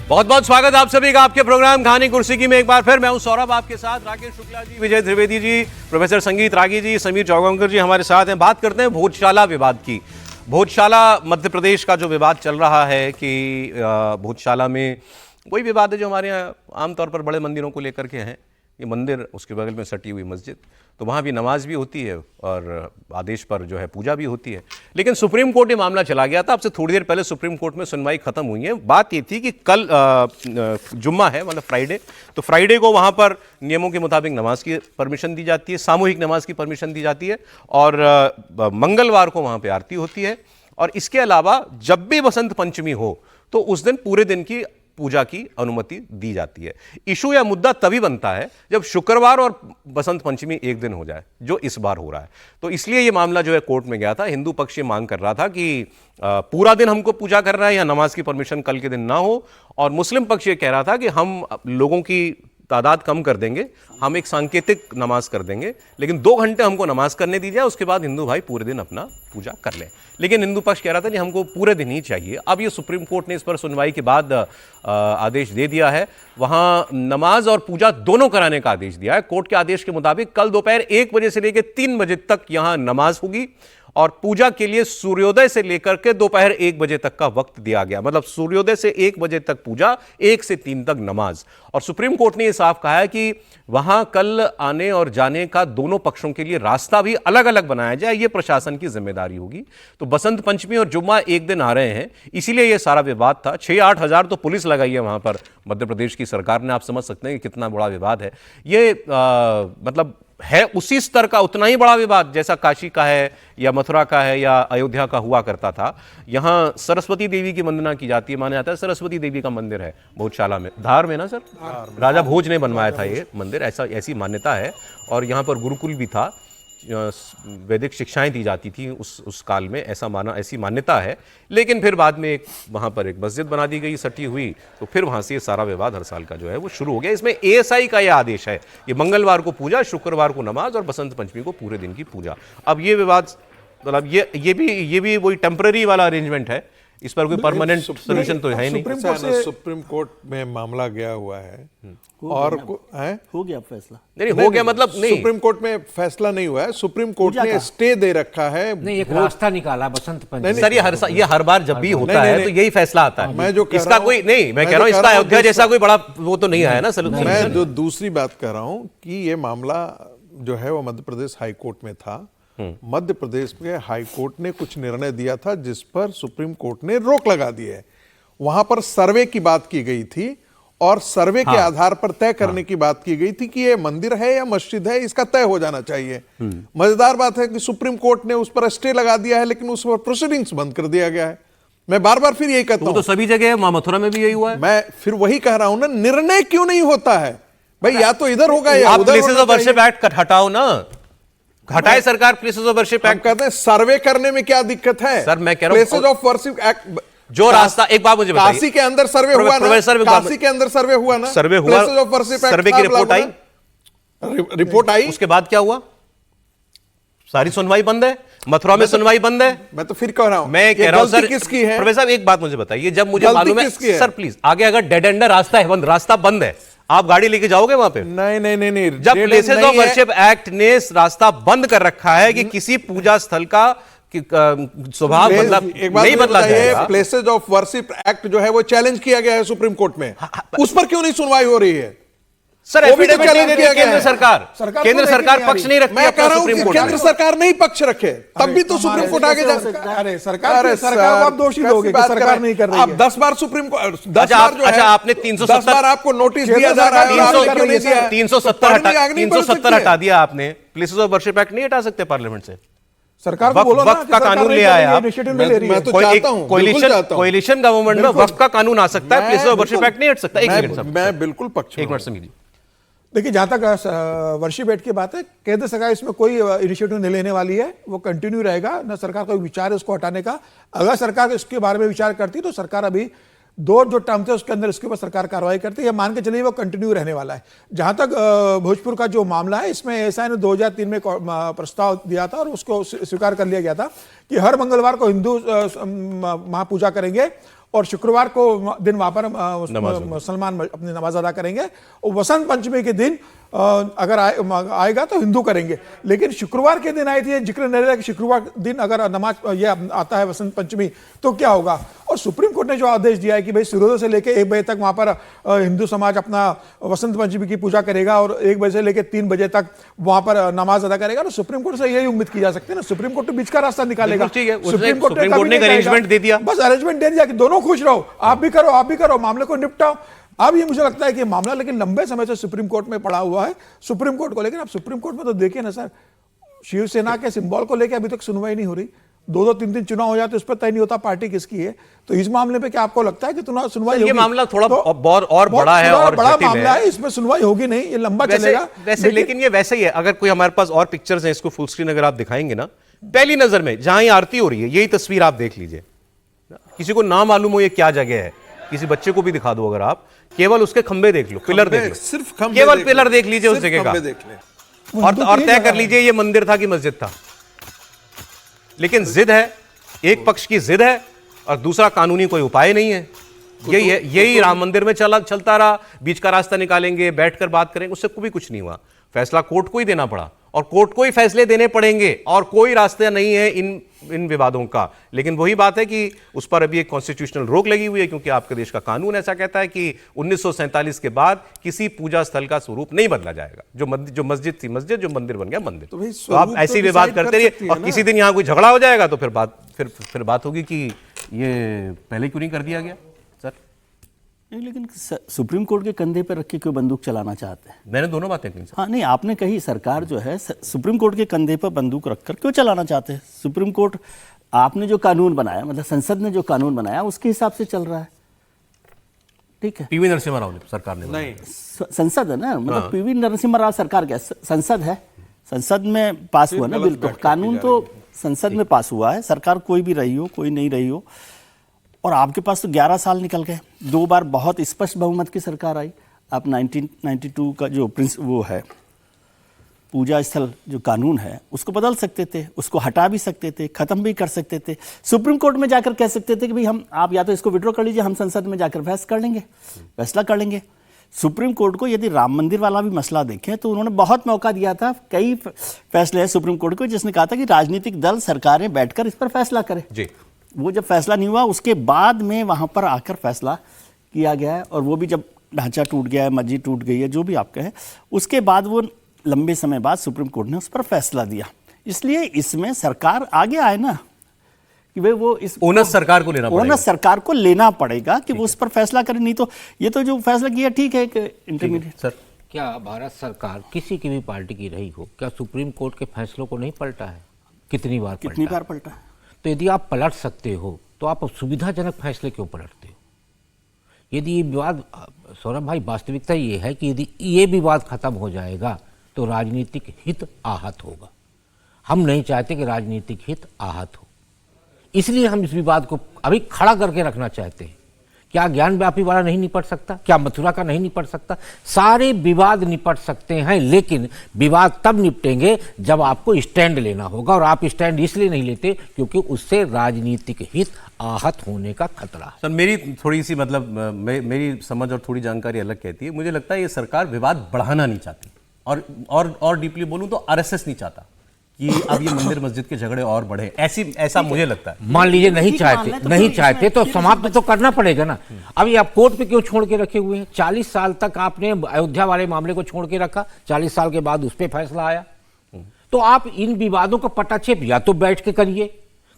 बहुत बहुत स्वागत आप सभी का आपके प्रोग्राम कहानी कुर्सी की में एक बार फिर मैं हूं सौरभ आपके साथ। राकेश शुक्ला जी, विजय त्रिवेदी जी, प्रोफेसर संगीत रागी जी, समीर चौगांवकर जी हमारे साथ हैं। बात करते हैं भोजशाला विवाद की। भोजशाला मध्य प्रदेश का जो विवाद चल रहा है कि भोजशाला में वही विवाद है जो हमारे यहाँ आमतौर पर बड़े मंदिरों को लेकर के हैं। ये मंदिर, उसके बगल में सटी हुई मस्जिद, तो वहाँ भी नमाज भी होती है और आदेश पर जो है पूजा भी होती है। लेकिन सुप्रीम कोर्ट ये मामला चला गया था। अब से थोड़ी देर पहले सुप्रीम कोर्ट में सुनवाई खत्म हुई है। बात ये थी कि कल जुम्मा है, मतलब फ्राइडे, तो फ्राइडे को वहाँ पर नियमों के मुताबिक नमाज की परमिशन दी जाती है, सामूहिक नमाज की परमिशन दी जाती है और मंगलवार को वहाँ पर आरती होती है। और इसके अलावा जब भी बसंत पंचमी हो तो उस दिन पूरे दिन की पूजा की अनुमति दी जाती है। इशू या मुद्दा तभी बनता है जब शुक्रवार और बसंत पंचमी एक दिन हो जाए, जो इस बार हो रहा है। तो इसलिए यह मामला जो है कोर्ट में गया था। हिंदू पक्ष ये मांग कर रहा था कि पूरा दिन हमको पूजा करना है या नमाज की परमिशन कल के दिन ना हो, और मुस्लिम पक्ष ये कह रहा था कि हम लोगों की तादाद कम कर देंगे, हम एक सांकेतिक नमाज कर देंगे, लेकिन 2 घंटे हमको नमाज करने दी जाए, उसके बाद हिंदू भाई पूरे दिन अपना पूजा कर लें। लेकिन हिंदू पक्ष कह रहा था कि हमको पूरे दिन ही चाहिए। अब ये सुप्रीम कोर्ट ने इस पर सुनवाई के बाद आदेश दे दिया है। वहाँ नमाज और पूजा दोनों कराने का आदेश दिया है। कोर्ट के आदेश के मुताबिक कल दोपहर 1 बजे से लेकर 3 बजे तक यहाँ नमाज होगी और पूजा के लिए सूर्योदय से लेकर के दोपहर 1 बजे तक का वक्त दिया गया। मतलब सूर्योदय से 1 बजे तक पूजा, 1 से 3 तक नमाज। और सुप्रीम कोर्ट ने यह साफ कहा है कि वहां कल आने और जाने का दोनों पक्षों के लिए रास्ता भी अलग अलग बनाया जाए, यह प्रशासन की जिम्मेदारी होगी। तो बसंत पंचमी और जुम्मा एक दिन आ रहे हैं, इसीलिए यह सारा विवाद था। 6-8 हजार तो पुलिस लगाई है वहां पर मध्य प्रदेश की सरकार ने। आप समझ सकते हैं कि कितना बड़ा विवाद है ये। मतलब है उसी स्तर का, उतना ही बड़ा विवाद जैसा काशी का है या मथुरा का है या अयोध्या का हुआ करता था। यहाँ सरस्वती देवी की वंदना की जाती है। माना जाता है सरस्वती देवी का मंदिर है भोजशाला में, धार में ना सर, राजा भोज ने बनवाया था ये मंदिर, ऐसी मान्यता है। और यहाँ पर गुरुकुल भी था, वैदिक शिक्षाएं दी जाती थी उस काल में, ऐसी मान्यता है। लेकिन फिर बाद में वहाँ पर एक मस्जिद बना दी गई सटी हुई, तो फिर वहाँ से ये सारा विवाद हर साल का जो है वो शुरू हो गया। इसमें एएसआई का ये आदेश है, ये मंगलवार को पूजा, शुक्रवार को नमाज और बसंत पंचमी को पूरे दिन की पूजा। अब ये विवाद, मतलब ये भी वही टेम्पररी वाला अरेंजमेंट है, इस पर कोई परमानेंट सोल्यूशन तो है ही नहीं। सुप्रीम कोर्ट में मामला गया हुआ है और हो गया फैसला? नहीं हो गया, मतलब नहीं, सुप्रीम कोर्ट में फैसला नहीं हुआ है। सुप्रीम कोर्ट ने स्टे दे रखा है, नहीं एक रास्ता निकाला बसंत पंचमी। सर ये हर बार जब भी होता है तो यही फैसला आता है। मैं जो इसका कोई नहीं, मैं कह रहा हूँ इसका अयोध्या जैसा कोई बड़ा वो तो नहीं आया ना सर। मैं जो दूसरी बात कह रहा हूँ कि ये मामला जो है वो मध्य प्रदेश हाई कोर्ट में था। मध्य प्रदेश के हाई कोर्ट ने कुछ निर्णय दिया था जिस पर सुप्रीम कोर्ट ने रोक लगा दी है। वहां पर सर्वे की बात की गई थी और सर्वे के आधार पर तय करने की बात की गई थी कि ये मंदिर है या मस्जिद है, इसका तय हो जाना चाहिए। मजेदार बात है कि सुप्रीम कोर्ट ने उस पर स्टे लगा दिया है, लेकिन उस पर प्रोसीडिंग्स बंद कर दिया गया है। मैं बार बार फिर यही कहता हूं, तो सभी जगह मथुरा में भी यही हुआ है। मैं फिर वही कह रहा हूं ना, निर्णय क्यों नहीं होता है भाई? या तो इधर होगा या आप उधर। प्लेसेस ऑफ वर्शिप एक्ट हटाओ ना, हटाए सरकार प्लेसेस ऑफ वर्शिप एक्ट। कहते हैं सर्वे करने में क्या दिक्कत है सर? मैं कह रहा हूं प्लेसेस ऑफ वर्शिप एक्ट जो रास्ता, एक बात मुझे बताइए, काशी के अंदर सर्वे हुआ ना, काशी के अंदर सर्वे हुआ ना, सर्वे हुआ, प्लेसेस ऑफ वर्शिप एक्ट सर्वे की रिपोर्ट आई, रिपोर्ट आई, उसके बाद क्या हुआ? सारी सुनवाई बंद है, मथुरा में सुनवाई बंद है। मैं तो फिर कह रहा हूं, मैं कह रहा हूं सर, किसकी है? प्रोफेसर साहब एक बात मुझे बताइए, जब मुझे मालूम है सर, प्लीज आगे अगर डेड एंड रास्ता है, रास्ता बंद है, आप गाड़ी लेके जाओगे वहां पे? नहीं। जब प्लेसेस ऑफ वर्शिप एक्ट ने रास्ता बंद कर रखा है कि किसी पूजा स्थल का स्वभाव मतलब नहीं बदला जाएगा। प्लेसेस ऑफ वर्शिप एक्ट जो है वो चैलेंज किया गया है सुप्रीम कोर्ट में, उस पर क्यों नहीं सुनवाई हो रही है? सर एफिडेविट नहीं देती केंद्र सरकार, केंद्र सरकार पक्ष नहीं रखती। मैं कह रहा हूं कि केंद्र सरकार नहीं पक्ष रखे, तब भी तो सुप्रीम कोर्ट आगे जा। अरे सरकार को आप दोषी लोगे कि सरकार नहीं कर रही है। आप 10 बार सुप्रीम कोर्ट, 10 बार जो है, अच्छा आपने 370 बार आपको नोटिस दिया जा रहा है, 370 हटा दिया आपने। प्लेसेस ऑफ वर्शिप एक्ट नहीं हटा सकते पार्लियामेंट से? सरकार को बोलो ना, वक्फ का कानून ले आया आप। मैं तो चाहता हूं, कोalition गवर्नमेंट में वक्फ का कानून आ सकता है, प्लेसेस ऑफ वर्शिप एक्ट नहीं हट सकता। एक मिनट, मैं बिल्कुल पक्ष, एक मिनट समझिए। देखिए, जहां तक वर्शिप एक्ट की बात है, केंद्र सरकार इसमें कोई इनिशिएटिव नहीं लेने वाली है, वो कंटिन्यू रहेगा। न सरकार का विचार है उसको हटाने का। अगर सरकार इसके बारे में विचार करती तो सरकार अभी 2 जो टर्म थे उसके अंदर इसके ऊपर सरकार कार्रवाई करती है। मान के चलिए वो कंटिन्यू रहने वाला है। जहां तक भोजपुर का जो मामला है, इसमें एएसआई ने 2003 में प्रस्ताव दिया था और उसको स्वीकार कर लिया गया था कि हर मंगलवार को हिंदू महापूजा करेंगे और शुक्रवार को दिन वहां पर मुसलमान अपनी नमाज अदा करेंगे, और वसंत पंचमी के दिन अगर आएगा तो हिंदू करेंगे। लेकिन शुक्रवार के दिन आई थी, जिक्र नहीं रहा कि शुक्रवार दिन अगर नमाज ये आता है वसंत पंचमी तो क्या होगा। और सुप्रीम कोर्ट ने जो आदेश दिया है कि भाई सूर्योदय से लेकर 1 बजे तक वहां पर हिंदू समाज अपना वसंत पंचमी की पूजा करेगा और 1 बजे से लेकर 3 बजे तक वहां पर नमाज अदा करेगा, तो सुप्रीम कोर्ट से यही उम्मीद की जा सकती है ना। सुप्रीम कोर्ट तो बीच का रास्ता निकालेगा। सुप्रीम कोर्ट ने अरेंजमेंट दे दिया, बस अरेंजमेंट दे दिया कि दोनों खुश रहो, आप भी करो, मामले को निपटाओ। अब ये मुझे लगता है कि मामला लेकिन लंबे समय से सुप्रीम कोर्ट में पड़ा हुआ है, सुप्रीम कोर्ट को। लेकिन अब सुप्रीम कोर्ट में तो देखिए ना सर, शिवसेना के सिंबल को लेकर अभी तक सुनवाई नहीं हो रही। 2-3 चुनाव हो जाते उस पर तय नहीं होता पार्टी किसकी है। तो इस मामले पे क्या आपको लगता है कि सुनवाई ये मामला थोड़ा और बड़ा है और बड़ा जटिल मामला है, इसमें सुनवाई होगी नहीं, ये लंबा चलेगा वैसे। लेकिन ये वैसे ही है, अगर कोई हमारे पास और पिक्चर्स हैं, इसको फुल स्क्रीन अगर आप दिखाएंगे ना, पहली नजर में जहां ये आरती हो रही है, यही तस्वीर आप देख लीजिए। किसी को ना मालूम हो ये क्या जगह है, किसी बच्चे को भी दिखा दो अगर आप, केवल उसके खंबे देख लो, पिलर देख लो, सिर्फ खंबे केवल पिलर देख लीजिए उस जगह का, और तय कर लीजिए ये मंदिर था कि मस्जिद था। लेकिन जिद है, एक पक्ष की जिद है और दूसरा कानूनी कोई उपाय नहीं है। यही है, यही राम मंदिर में चलता रहा, बीच का रास्ता निकालेंगे, बैठकर बात करेंगे, उससे कोई कुछ नहीं हुआ। फैसला कोर्ट को ही देना पड़ा और कोर्ट को ही फैसले देने पड़ेंगे और कोई रास्ता नहीं है इन विवादों का। लेकिन वही बात है कि उस पर अभी एक कॉन्स्टिट्यूशनल रोक लगी हुई है, क्योंकि आपके देश का कानून ऐसा कहता है कि 1947 के बाद किसी पूजा स्थल का स्वरूप नहीं बदला जाएगा। जो मस्जिद थी मस्जिद, जो मंदिर बन गया मंदिर। तो आप ऐसी विवाद करते रहिए और किसी दिन यहां कोई झगड़ा हो जाएगा तो फिर बात होगी कि ये पहले क्यों नहीं कर दिया गया सर। नहीं, लेकिन सुप्रीम कोर्ट के कंधे पर रख के क्यों बंदूक चलाना चाहते हैं? मैंने दोनों बातें कही सर। हाँ नहीं, आपने कही सरकार जो है सुप्रीम कोर्ट के कंधे पर बंदूक रखकर क्यों चलाना चाहते हैं? सुप्रीम कोर्ट, आपने जो कानून बनाया, मतलब संसद ने जो कानून बनाया उसके हिसाब से चल रहा है, ठीक है। पीवी नरसिम्हा राव ने, सरकार ने नहीं, संसद है ना, मतलब पीवी नरसिम्हा राव सरकार क्या, संसद है, संसद में पास हुआ ना बिल, तो कानून तो संसद में पास हुआ है। सरकार कोई भी रही हो, कोई नहीं रही हो, और आपके पास तो 11 साल निकल गए, 2 बार बहुत स्पष्ट बहुमत की सरकार आई। आप 1992 का जो वो है पूजा स्थल जो कानून है उसको बदल सकते थे, उसको हटा भी सकते थे, खत्म भी कर सकते थे। सुप्रीम कोर्ट में जाकर कह सकते थे कि भाई आप या तो इसको विड्रॉ कर लीजिए, हम संसद में जाकर फैसला कर लेंगे। सुप्रीम कोर्ट को यदि राम मंदिर वाला भी मसला देखें तो उन्होंने बहुत मौका दिया था, कई फैसले हैं सुप्रीम कोर्ट को जिसने कहा था कि राजनीतिक दल सरकारें बैठकर इस पर फैसला करें जी। वो जब फैसला नहीं हुआ उसके बाद में वहां पर आकर फैसला किया गया है, और वो भी जब ढांचा टूट गया है, मस्जिद टूट गई है, जो भी आप कहें, उसके बाद वो लंबे समय बाद सुप्रीम कोर्ट ने उस पर फैसला दिया। इसलिए इसमें सरकार आगे आए ना कि भाई वो इस ओनस सरकार को लेना पड़ेगा, ओनस सरकार को लेना पड़ेगा कि वो उस पर फैसला करे। नहीं तो ये तो जो फैसला किया ठीक है कि इंटरमीडिएट। सर, क्या भारत सरकार किसी की भी पार्टी की रही हो, क्या सुप्रीम कोर्ट के फैसलों को नहीं पलटा है? कितनी बार पलटा है? तो यदि आप पलट सकते हो तो आप सुविधाजनक फैसले क्यों पलटते हो? यदि ये विवाद, सौरभ भाई, वास्तविकता ये है कि यदि ये विवाद खत्म हो जाएगा तो राजनीतिक हित आहत होगा। हम नहीं चाहते कि राजनीतिक हित आहत हो, इसलिए हम इस विवाद को अभी खड़ा करके रखना चाहते हैं। क्या ज्ञान व्यापी वाला नहीं निपट सकता? क्या मथुरा का नहीं निपट सकता? सारे विवाद निपट सकते हैं, लेकिन विवाद तब निपटेंगे जब आपको स्टैंड लेना होगा, और आप स्टैंड इसलिए नहीं लेते क्योंकि उससे राजनीतिक हित आहत होने का खतरा है। सर, मेरी थोड़ी सी मतलब मेरी समझ और थोड़ी जानकारी अलग कहती है। मुझे लगता है ये सरकार विवाद बढ़ाना नहीं चाहती, और डीपली बोलूं तो आरएसएस नहीं चाहता कि अब ये मंदिर मस्जिद के झगड़े और बढ़े, ऐसा मुझे लगता है। मान लीजिए नहीं चाहते तो समाप्त तो करना पड़ेगा ना। अभी आप कोर्ट पे क्यों छोड़ के रखे हुए हैं? 40 साल तक आपने अयोध्या वाले मामले को छोड़ के रखा, 40 साल के बाद उस पर फैसला आया। तो आप इन विवादों का पटाक्षेप या तो बैठ के करिए,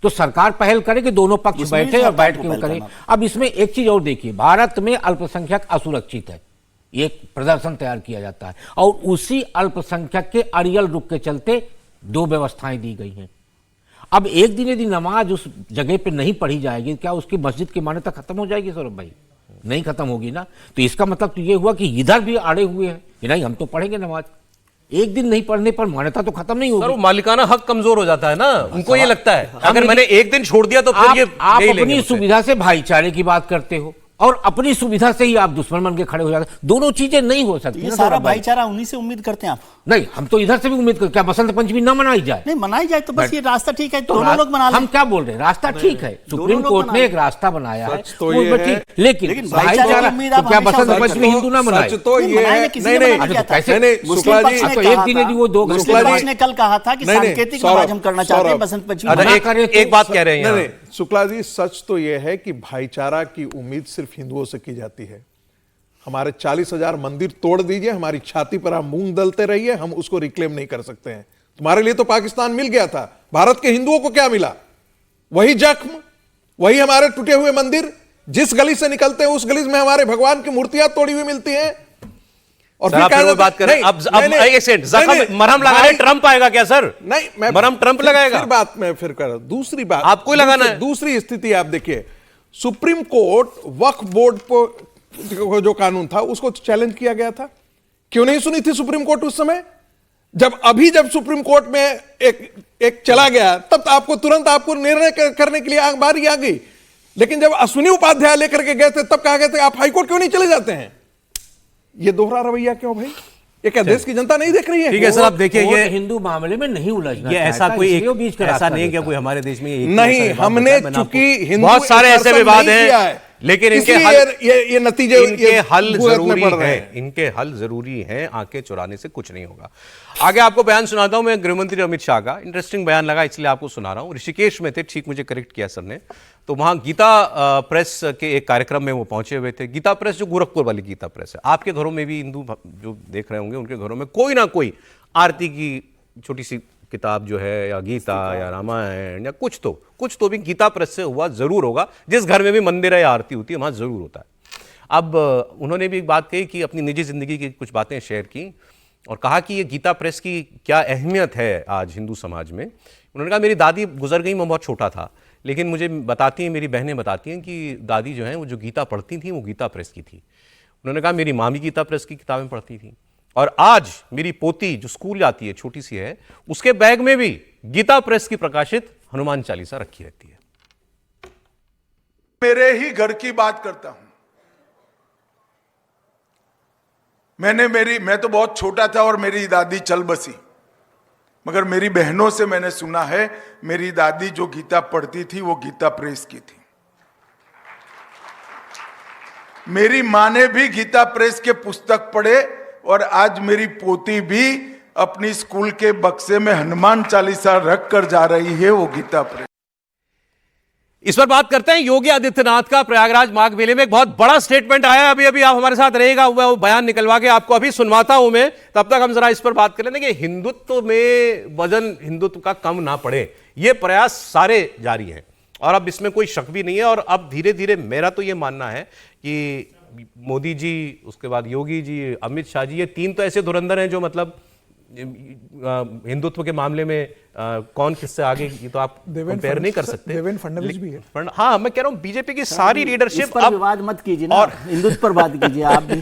तो सरकार पहल करे कि दोनों पक्ष बैठे और बैठ के करें। अब इसमें एक चीज और देखिए, भारत में अल्पसंख्यक असुरक्षित है, एक प्रदर्शन तैयार किया जाता है, और उसी अल्पसंख्यक के अड़ियल रुख के चलते 2 व्यवस्थाएं दी गई हैं। अब एक दिन यदि नमाज उस जगह पे नहीं पढ़ी जाएगी, क्या उसकी मस्जिद की मान्यता खत्म हो जाएगी सौरभ भाई? नहीं खत्म होगी ना। तो इसका मतलब तो ये हुआ कि इधर भी अड़े हुए हैं कि नहीं हम तो पढ़ेंगे नमाज, एक दिन नहीं पढ़ने पर मान्यता तो खत्म नहीं होगी। सर, वो मालिकाना हक कमजोर हो जाता है ना, उनको ये लगता है अगर मैंने एक दिन छोड़ दिया तो फिर आप अपनी सुविधा से भाईचारे की बात करते हो, और अपनी सुविधा से ही आप दुश्मन बन के खड़े हो जाते, दोनों चीजें नहीं हो सकती। ये सारा भाईचारा उन्हीं से उम्मीद करते हैं आप? नहीं, हम तो इधर से भी उम्मीद करते, क्या बसंत पंचमी ना मनाई जाए? नहीं, मनाई जाए तो बस ये रास्ता ठीक है, तो दोनों लोग मना लें। हम क्या बोल रहे हैं, रास्ता ठीक है, सुप्रीम कोर्ट ने एक रास्ता बनाया है, सच तो वो ये ठीक, है। लेकिन भाईचारा की भाईचारा उम्मीद तो आप क्या हमेशा बसंत रखते पंचमी हो। हिंदू ना मनाए? सच तो नहीं, ये मनाने है। किसी ने मना नहीं किया था। नहीं, नहीं, मुस्लिम शुक्ला पक्ष जी, ने तो कहा एक दिन था- यदि वो 2 घंटे मुस्लिम शुक्ला पक्ष जी- ने कल कहा था कि नहीं, नहीं, सांकेतिक सौरभ, समाज हम करना चाहते हैं, सौरभ। बसंत पंचमी अच्छा, मना एक करें। एक बात कह रहे हैं नहीं यहाँ। नहीं शुक्ला जी, सच तो यह है कि भाईचारा की उम्मीद सिर्फ हिंदुओं से की जाती है। हमारे 40,000 मंदिर तोड़ दीजिए, हमारी छाती पर आप मूंग दलते रहिए, हम उसको रिक्लेम नहीं कर सकते हैं। तुम्हारे लिए तो पाकिस्तान मिल गया था, भारत के हिंदुओं को क्या मिला? वही जख्म, वही हमारे टूटे हुए मंदिर। जिस गली से निकलते हैं उस गली में हमारे भगवान की मूर्तियां तोड़ी हुई मिलती हैं। और सर, आप फिर वो बात करें, अब एक सेकंड, जख्म मरहम लगाने ट्रंप आएगा क्या सर? नहीं, मैं मरहम ट्रंप लगाएगा? फिर बात मैं फिर कर दूसरी बात आपको ही लगाना है। दूसरी स्थिति आप देखिए, सुप्रीम कोर्ट वक्फ बोर्ड पर जो कानून था उसको चैलेंज किया गया था। क्यों नहीं सुनी थी सुप्रीम कोर्ट उस समय? जब सुप्रीम कोर्ट में एक चला गया, तब आपको तुरंत आपको निर्णय करने के लिए बारी आ गई। लेकिन जब अश्विनी उपाध्याय लेकर के गए थे, तब कहा गया था आप हाईकोर्ट क्यों नहीं चले जाते हैं? ये दोहरा रवैया क्यों भाई? ये क्या देश की जनता नहीं देख रही है? ठीक है सर, आप देखिए, कोर्ट ये हिंदू मामले में नहीं उलझना ये ऐसा चाहता, कोई इसलिए वो बीच का ऐसा रास्ता नहीं है क्या देता कोई हमारे देश में एक नहीं, ऐसा विवाद हमने होता है, मैंने चूंकि आपको- हिंदू बहुत सारे ऐसे शासन विवाद नहीं किया है, हैं, लेकिन इनके इसलिए हल ये नतीजे इनके हल भुगतने जरूरी पड़ रहे है, हैं। इनके हल जरूरी हैं, आंखें चुराने से कुछ नहीं होगा। आगे आपको बयान सुनाता हूं मैं गृहमंत्री अमित शाह का। इंटरेस्टिंग बयान लगा इसलिए आपको सुना रहा हूं। ऋषिकेश में थे, ठीक मुझे करेक्ट किया सर ने, तो वहां गीता प्रेस के एक कार्यक्रम में वो पहुंचे हुए थे। गीता प्रेस जो गोरखपुर वाली गीता प्रेस है, आपके घरों में भी हिंदू जो देख रहे होंगे उनके घरों में कोई ना कोई आरती की छोटी सी किताब जो है, या गीता या रामायण या कुछ तो भी गीता प्रेस से हुआ जरूर होगा। जिस घर में भी मंदिर है या आरती होती है वहां जरूर होता है। अब उन्होंने भी एक बात कही कि अपनी निजी जिंदगी की कुछ बातें शेयर की और कहा कि ये गीता प्रेस की क्या अहमियत है आज हिंदू समाज में। उन्होंने कहा मेरी दादी गुजर गई, मैं बहुत छोटा था, लेकिन मुझे बताती हैं, मेरी बहनें बताती हैं कि दादी जो हैं वो जो गीता पढ़ती थी वो गीता प्रेस की थी। उन्होंने कहा मेरी माँ भी गीता प्रेस की किताबें पढ़ती थी और आज मेरी पोती जो स्कूल जाती है, छोटी सी है, उसके बैग में भी गीता प्रेस की प्रकाशित हनुमान चालीसा रखी रहती है। मेरे ही घर की बात करता हूं। मैं तो बहुत छोटा था और मेरी दादी चल बसी, मगर मेरी बहनों से मैंने सुना है मेरी दादी जो गीता पढ़ती थी वो गीता प्रेस की थी। मेरी मां ने भी गीता प्रेस के पुस्तक पढ़े और आज मेरी पोती भी अपनी स्कूल के बक्से में हनुमान चालीसा रख कर जा रही है, वो गीता प्रेस। इस पर बात करते हैं योगी आदित्यनाथ का। प्रयागराज माघ मेले में एक बहुत बड़ा स्टेटमेंट आया है। अभी आप हमारे साथ रहेगा, वो बयान निकलवा के आपको अभी सुनवाता हूं मैं, तब तक हम जरा इस पर बात कर लेंगे कि हिंदुत्व में वजन हिंदुत्व का कम ना पड़े, ये प्रयास सारे जारी हैं और अब इसमें कोई शक भी नहीं है। और अब धीरे धीरे मेरा तो ये मानना है कि मोदी जी, उसके बाद योगी जी, अमित शाह जी, ये तीन तो ऐसे धुरंधर हैं जो मतलब हिंदुत्व के मामले में कौन किससे आगे, ये तो आप कंपेयर नहीं कर सकते। देवेंद्र फडणवीस भी है। हाँ, मैं कह रहा हूं बीजेपी की सारी इस लीडरशिप पर विवाद मत कीजिए ना, और हिंदुत्व पर बात कीजिए आप भी।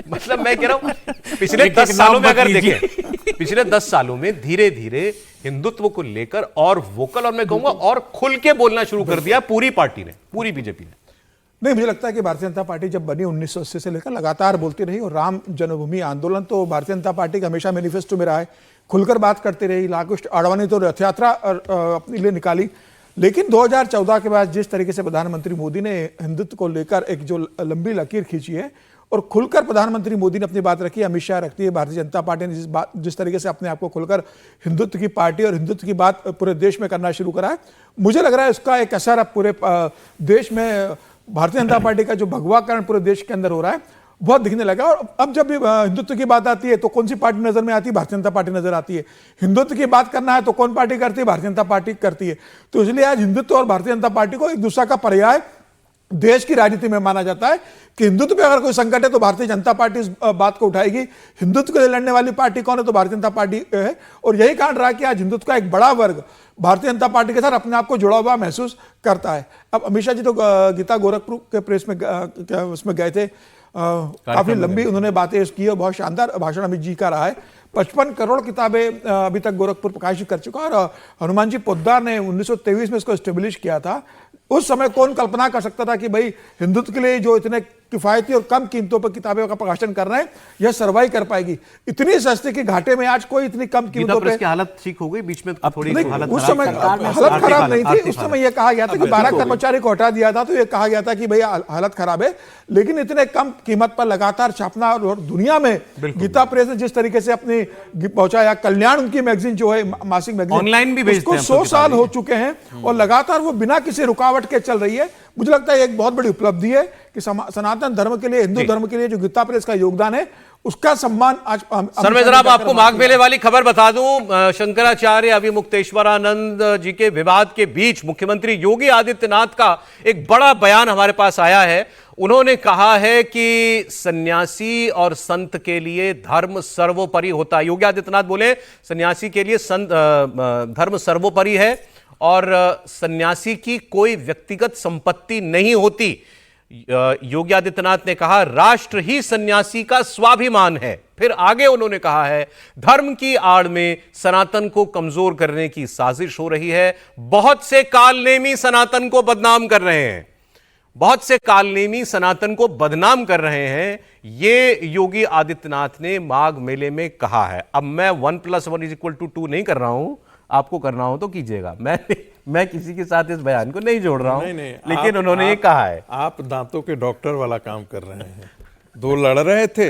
मतलब मैं कह रहा हूं पिछले 10 सालों में अगर देखें, पिछले 10 सालों में धीरे धीरे हिंदुत्व को लेकर और वोकल, और मैं कहूंगा और खुल के बोलना शुरू कर दिया पूरी पार्टी ने, पूरी बीजेपी ने। नहीं, मुझे लगता है कि भारतीय जनता पार्टी जब बनी 1980 से लेकर लगातार बोलती रही, और राम जन्मभूमि आंदोलन तो भारतीय जनता पार्टी का हमेशा मैनिफेस्टो में रहा है, खुलकर बात करती रही। लालकृष्ण आडवाणी तो रथ यात्रा अपने लिए निकाली, लेकिन 2014 के बाद जिस तरीके से प्रधानमंत्री मोदी ने हिंदुत्व को लेकर एक जो लंबी लकीर खींची है और खुलकर प्रधानमंत्री मोदी ने अपनी बात रखी, अमित शाह रखती है, भारतीय जनता पार्टी ने जिस तरीके से अपने आप को खुलकर हिंदुत्व की पार्टी और हिंदुत्व की बात पूरे देश में करना शुरू करा है, मुझे लग रहा है उसका एक असर अब पूरे देश में भारतीय जनता पार्टी का जो भगवाकरण पूरे देश के अंदर हो रहा है बहुत दिखने लगा। और अब जब भी हिंदुत्व की बात आती है तो कौन सी पार्टी नजर में आती है? भारतीय जनता पार्टी नजर आती है। हिंदुत्व की बात करना है तो कौन पार्टी करती है? भारतीय जनता पार्टी करती है। तो इसलिए आज हिंदुत्व और भारतीय जनता पार्टी को एक दूसरा का पर्याय देश की राजनीति में माना जाता है कि हिंदुत्व पे अगर कोई संकट है तो भारतीय जनता पार्टी इस बात को उठाएगी। हिंदुत्व के लिए लड़ने वाली पार्टी कौन है? तो भारतीय जनता पार्टी है। और यही कारण रहा कि आज हिंदुत्व का एक बड़ा वर्ग भारतीय जनता पार्टी के साथ अपने आप को जुड़ा हुआ महसूस करता है। अब अमित शाह जी तो गीता गोरखपुर के प्रेस में उसमें गए थे, काफी लंबी उन्होंने बातें की और बहुत शानदार भाषण अमित जी का रहा है। 55 करोड़ किताबें अभी तक गोरखपुर प्रकाशित कर चुका है और हनुमान जी पोद्दार ने 1923 में इसको एस्टेब्लिश किया था। उस समय कौन कल्पना कर सकता था कि भाई हिंदुत्व के लिए जो इतने किफायती और कम कीमतों पर किताबों का प्रकाशन कर रहे हैं यह सर्वाइव कर पाएगी। इतनी सस्ते के घाटे में आज कोई इतनी कम कीमतों पे की हालत ठीक हो गई बीच में थोड़ी नहीं, हालत उस खराब समय थी। हालत खराब नहीं थी। आर्थिक उस हालत। समय यह कहा गया था कि 12 कर्मचारी को हटा दिया था तो यह कहा गया था कि भाई हालत खराब है, लेकिन इतने कम कीमत पर लगातार छापना और दुनिया में गीता प्रेस ने जिस तरीके से अपनी पहुंचाया, कल्याण उनकी मैगजीन जो है मासिक मैगजीन ऑनलाइन भी भेजते हैं उसको 100 साल हो चुके हैं और लगातार वो बिना किसी रुकावट के चल रही है। मुझे लगता है एक बहुत बड़ी उपलब्धि है कि सनातन धर्म के लिए, हिंदू धर्म के लिए जो गीता प्रेस का योगदान है उसका सम्मान आज सर मैं जरा आपको माघ मेले वाली खबर बता दूं। शंकराचार्य अभिमुक्तेश्वरानंद जी के विवाद के बीच मुख्यमंत्री योगी आदित्यनाथ का एक बड़ा बयान हमारे पास आया है। उन्होंने कहा है कि सन्यासी और संत के लिए धर्म सर्वोपरि होता है। योगी आदित्यनाथ बोले सन्यासी के लिए धर्म सर्वोपरि है और सन्यासी की कोई व्यक्तिगत संपत्ति नहीं होती। योगी आदित्यनाथ ने कहा राष्ट्र ही सन्यासी का स्वाभिमान है। फिर आगे उन्होंने कहा है धर्म की आड़ में सनातन को कमजोर करने की साजिश हो रही है। बहुत से कालनेमी सनातन को बदनाम कर रहे हैं, बहुत से कालनेमी सनातन को बदनाम कर रहे हैं। ये योगी आदित्यनाथ ने माघ मेले में कहा है। अब मैं 1+1=2 नहीं कर रहा हूं, आपको करना हो तो कीजिएगा। मैं किसी के साथ इस बयान को नहीं जोड़ रहा हूं, लेकिन उन्होंने ये कहा है। आप दांतों के डॉक्टर वाला काम कर रहे हैं। दो लड़ रहे थे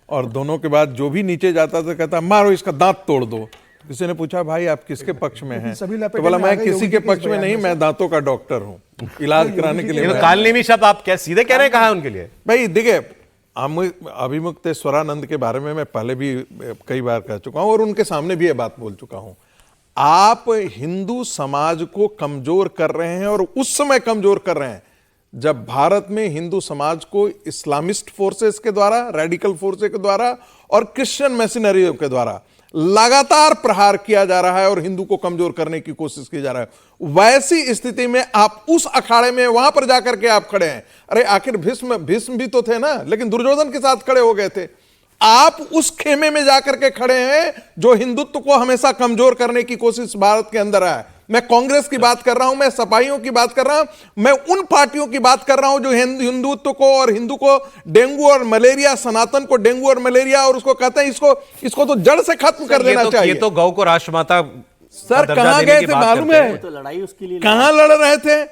और दोनों के बाद जो भी नीचे जाता था कहता मारो इसका दांत तोड़ दो। किसी ने पूछा भाई आप किसके पक्ष में हैं? तो बोला मैं किसी के पक्ष में नहीं, मैं दांतों का डॉक्टर हूं, इलाज कराने के लिए। कालनेमी शब्द आप क्या सीधे कह रहे हैं, कहा है उनके लिए? भाई देखिए, अभिमुक्तेश्वरानंद के बारे में मैं पहले भी कई बार कह चुका हूं और उनके सामने भी ये बात बोल चुका हूं। आप हिंदू समाज को कमजोर कर रहे हैं और उस समय कमजोर कर रहे हैं जब भारत में हिंदू समाज को इस्लामिस्ट फोर्सेस के द्वारा, रेडिकल फोर्सेस के द्वारा और क्रिश्चियन मशीनरी के द्वारा लगातार प्रहार किया जा रहा है और हिंदू को कमजोर करने की कोशिश की जा रहा है। वैसी स्थिति में आप उस अखाड़े में वहां पर जाकर के आप खड़े हैं। अरे आखिर भीष्म भी तो थे ना, लेकिन दुर्योधन के साथ खड़े हो गए थे। आप उस खेमे में जाकर के खड़े हैं जो हिंदुत्व को हमेशा कमजोर करने की कोशिश भारत के अंदर है। मैं कांग्रेस की बात कर रहा हूं, मैं सपाइयों की बात कर रहा हूं, मैं उन पार्टियों की बात कर रहा हूं जो हिंदुत्व को और हिंदू को डेंगू और मलेरिया, सनातन को डेंगू और मलेरिया और उसको कहते हैं इसको तो जड़ से खत्म कर देना चाहिए। ये तो गौ को राष्ट्रमाता सर कहां गए थे मालूम है? तो लड़ाई उसके लिए कहां लड़ रहे थे?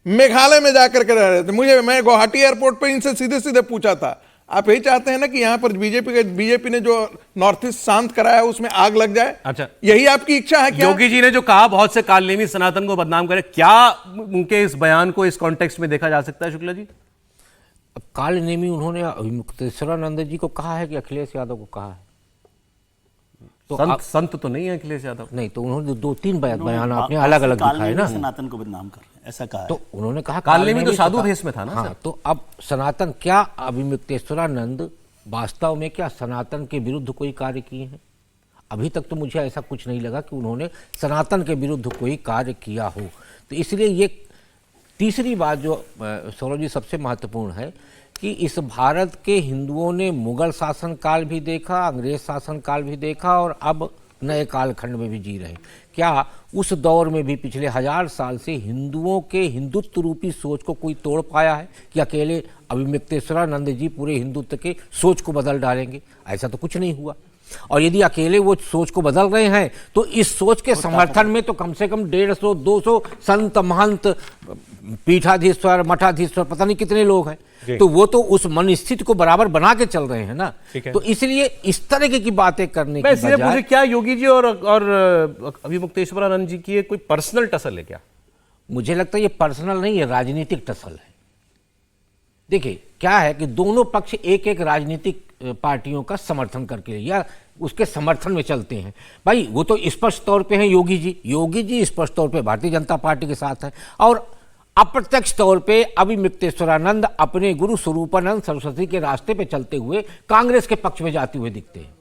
मेघालय में जाकर के रह रहे थे। मैं गुवाहाटी एयरपोर्ट पे इनसे सीधे सीधे पूछा था आप यही चाहते हैं ना कि यहां पर बीजेपी ने जो नॉर्थ ईस्ट शांत कराया उसमें आग लग जाए? अच्छा, यही आपकी इच्छा है क्या? योगी जी ने जो कहा बहुत से कालनेमी सनातन को बदनाम करे, क्या उनके इस बयान को इस कॉन्टेक्स्ट में देखा जा सकता है शुक्ला जी? अब कालनेमी उन्होंने अभिमुक्तेश्वरानंद जी को कहा है कि अखिलेश यादव को कहा है? तो संत तो नहीं है अखिलेश यादव। नहीं, तो उन्होंने 2-3 बयान आपने अलग अलग दिखाए ना। सनातन को बदनाम कर रहे हैं ऐसा कहा है। तो उन्होंने कहा कालनेमी तो साधु भेष में था ना। हाँ, तो अब सनातन, क्या अभिमुक्तेश्वरानंद वास्तव में क्या सनातन के विरुद्ध कोई कार्य किए हैं? अभी तक तो मुझे ऐसा कुछ नहीं लगा कि उन्होंने सनातन के विरुद्ध कोई कार्य किया हो। तो इसलिए ये तीसरी बात जो सौरभ जी सबसे महत्वपूर्ण है कि इस भारत के हिंदुओं ने मुगल शासन काल भी देखा, अंग्रेज शासन काल भी देखा और अब नए कालखंड में भी जी रहे हैं। क्या उस दौर में भी पिछले 1000 साल से हिंदुओं के हिंदुत्व रूपी सोच को कोई तोड़ पाया है कि अकेले अभिमुक्तेश्वरानंद जी पूरे हिंदुत्व के सोच को बदल डालेंगे? ऐसा तो कुछ नहीं हुआ। और यदि अकेले वो सोच को बदल रहे हैं तो इस सोच के समर्थन में तो कम से कम 150-200 संत, महंत, पीठाधीश्वर, मठाधीश्वर, पता नहीं कितने लोग हैं। तो वो तो उस मन स्थिति को बराबर बना के चल रहे हैं ना। तो इसलिए इस तरह की बातें करने की बजाय मुझे क्या योगी जी और अभिमुक्तेश्वरानंद जी की कोई पर्सनल टसल है क्या? मुझे लगता है ये पर्सनल नहीं है, राजनीतिक टसल है। देखिए क्या है कि दोनों पक्ष एक एक राजनीतिक पार्टियों का समर्थन करके या उसके समर्थन में चलते हैं। भाई वो तो स्पष्ट तौर पे हैं योगी जी स्पष्ट तौर पे भारतीय जनता पार्टी के साथ हैं और अप्रत्यक्ष तौर पे अभिमुक्तेश्वरानंद अपने गुरु स्वरूपानंद सरस्वती के रास्ते पे चलते हुए कांग्रेस के पक्ष में जाते हुए दिखते हैं।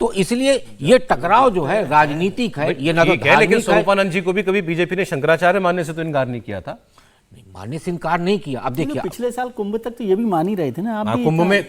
तो इसलिए ये टकराव जो है राजनीतिक है, ये न तो धार्मिक है। लेकिन स्वरूपानंद जी को भी कभी बीजेपी ने शंकराचार्य मानने से तो इनकार नहीं किया था। मानने से इनकार नहीं किया। अब देखिए पिछले साल कुंभ तक तो ये भी मान ही रहे थे ना आप।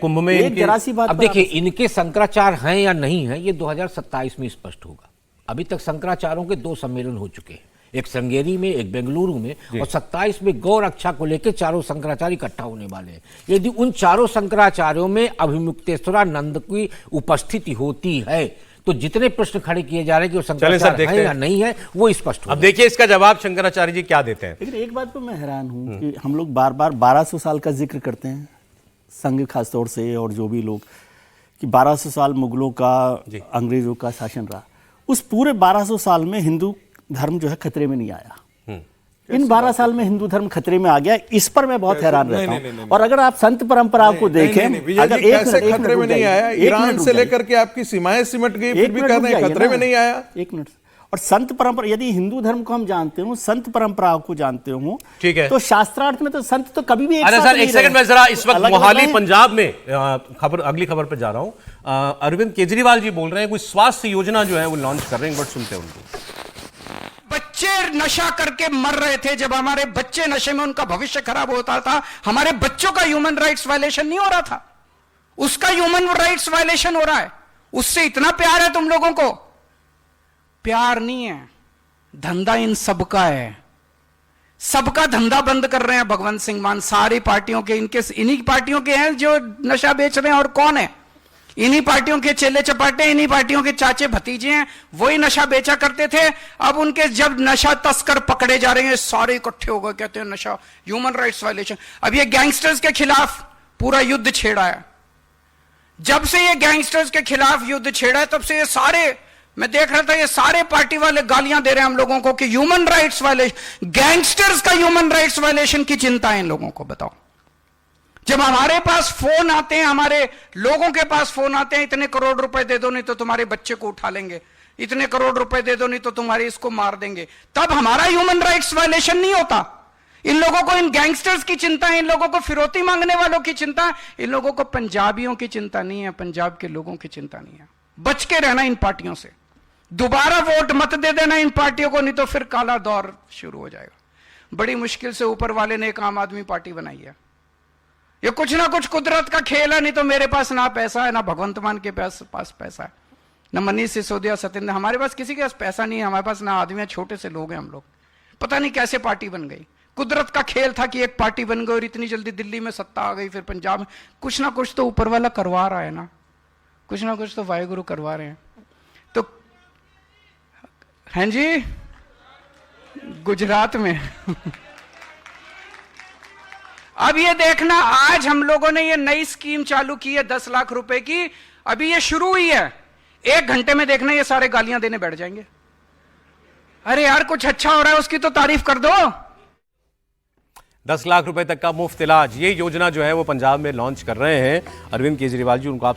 कुंभ में एक जरा सी बात। अब देखिए इनके शंकराचार्य हैं या नहीं है ये 2027 में स्पष्ट होगा। अभी तक शंकराचार्यों के 2 सम्मेलन हो चुके हैं। एक श्रृंगेरी में, एक बेंगलुरु में, और 27 में गौ रक्षा को लेकर चारों शंकराचार्य इकट्ठा होने वाले हैं। यदि उन चारों शंकराचार्यों में अभिमुक्तेश्वरानंद की उपस्थिति होती है तो जितने प्रश्न खड़े किए जा रहे हैं कि वो शंकराचार्य है या नहीं है, वो स्पष्ट हो। अब देखिए इसका जवाब शंकराचार्य जी क्या देते हैं। लेकिन एक बात पे मैं हैरान हूं कि हम लोग बार बार 1200 साल का जिक्र करते हैं, संघ खासतौर से और जो भी लोग, कि 1200 साल मुगलों का, अंग्रेजों का शासन रहा। उस पूरे 1200 साल में हिंदू धर्म जो है खतरे में नहीं आया। इन 12 साल में हिंदू धर्म खतरे में आ गया, इस पर मैं बहुत हैरान रहता हूं। और अगर आप संत परंपरा को देखें, अगर कैसे खतरे में नहीं आया? ईरान से लेकर के आपकी सीमाएं सिमट गई, फिर भी कह रहे हैं खतरे में नहीं आया। एक मिनट। और संत परंपरा, यदि हिंदू धर्म को हम जानते हो, संत परंपरा को जानते हो, ठीक है, तो शास्त्रार्थ में तो संत तो कभी भी अरे सर एक सेकंड में जरा, इस वक्त मोहाली पंजाब में खबर, अगली खबर पे जा रहा हूं। अरविंद केजरीवाल जी बोल रहे हैं कोई स्वास्थ्य योजना जो है वो लॉन्च कर रहे हैं, बट सुनते हैं उनको। बच्चे नशा करके मर रहे थे, जब हमारे बच्चे नशे में उनका भविष्य खराब होता था, हमारे बच्चों का ह्यूमन राइट्स वायलेशन नहीं हो रहा था, उसका ह्यूमन राइट्स वायलेशन हो रहा है। उससे इतना प्यार है तुम लोगों को? प्यार नहीं है, धंधा इन सबका है। सबका धंधा बंद कर रहे हैं भगवंत सिंह मान, सारी पार्टियों के, इन्हीं पार्टियों के हैं जो नशा बेच रहे हैं। और कौन है? इन्हीं पार्टियों के चेले चपाटे, इन्हीं पार्टियों के चाचे भतीजे हैं, वही नशा बेचा करते थे। अब उनके जब नशा तस्कर पकड़े जा रहे हैं, सारे इकट्ठे हो गए, कहते हैं नशा ह्यूमन राइट्स वायलेशन। अब ये गैंगस्टर्स के खिलाफ पूरा युद्ध छेड़ा है। जब से ये गैंगस्टर्स के खिलाफ युद्ध छेड़ा है, तब से ये सारे, मैं देख रहा था, ये सारे पार्टी वाले गालियां दे रहे हैं हम लोगों को कि ह्यूमन राइट्स वायलेशन, गैंगस्टर्स का ह्यूमन राइट्स वायलेशन की चिंता है इन लोगों को। बताओ, जब हमारे पास फोन आते हैं, हमारे लोगों के पास फोन आते हैं, इतने करोड़ रुपए दे दो नहीं तो तुम्हारे बच्चे को उठा लेंगे, इतने करोड़ रुपए दे दो नहीं तो तुम्हारे इसको मार देंगे, तब हमारा ह्यूमन राइट्स वायलेशन नहीं होता। इन लोगों को इन गैंगस्टर्स की चिंता है, इन लोगों को फिरौती मांगने वालों की चिंता है, इन लोगों को पंजाबियों की चिंता नहीं है, पंजाब के लोगों की चिंता नहीं है। बच के रहना इन पार्टियों से, दोबारा वोट मत दे देना इन पार्टियों को, नहीं तो फिर काला दौर शुरू हो जाएगा। बड़ी मुश्किल से ऊपर वाले ने एक आम आदमी पार्टी बनाई है। ये कुछ ना कुछ कुदरत का खेल है, नहीं तो मेरे पास ना पैसा है, ना भगवंत मान के पास पैसा है, ना मनीष सिसोदिया, सत्येंद्र, हमारे पास किसी के पास पैसा नहीं है, हमारे पास ना आदमी है, छोटे से लोग हैं हम लोग। पता नहीं कैसे पार्टी बन गई, कुदरत का खेल था कि एक पार्टी बन गई और इतनी जल्दी दिल्ली में सत्ता आ गई, फिर पंजाब में। कुछ ना कुछ तो ऊपर वाला करवा रहा है ना, कुछ ना कुछ तो वाहेगुरु करवा रहे हैं। तो हैं जी, गुजरात में अब ये देखना, आज हम लोगों ने ये नई स्कीम चालू की है 10 लाख रुपए की, अभी ये शुरू हुई है, 1 घंटे में देखना ये सारे गालियां देने बैठ जाएंगे। अरे यार कुछ अच्छा हो रहा है उसकी तो तारीफ कर दो। 10 लाख रुपए तक का मुफ्त इलाज, ये योजना जो है वो पंजाब में लॉन्च कर रहे हैं अरविंद केजरीवाल जी, उनको आप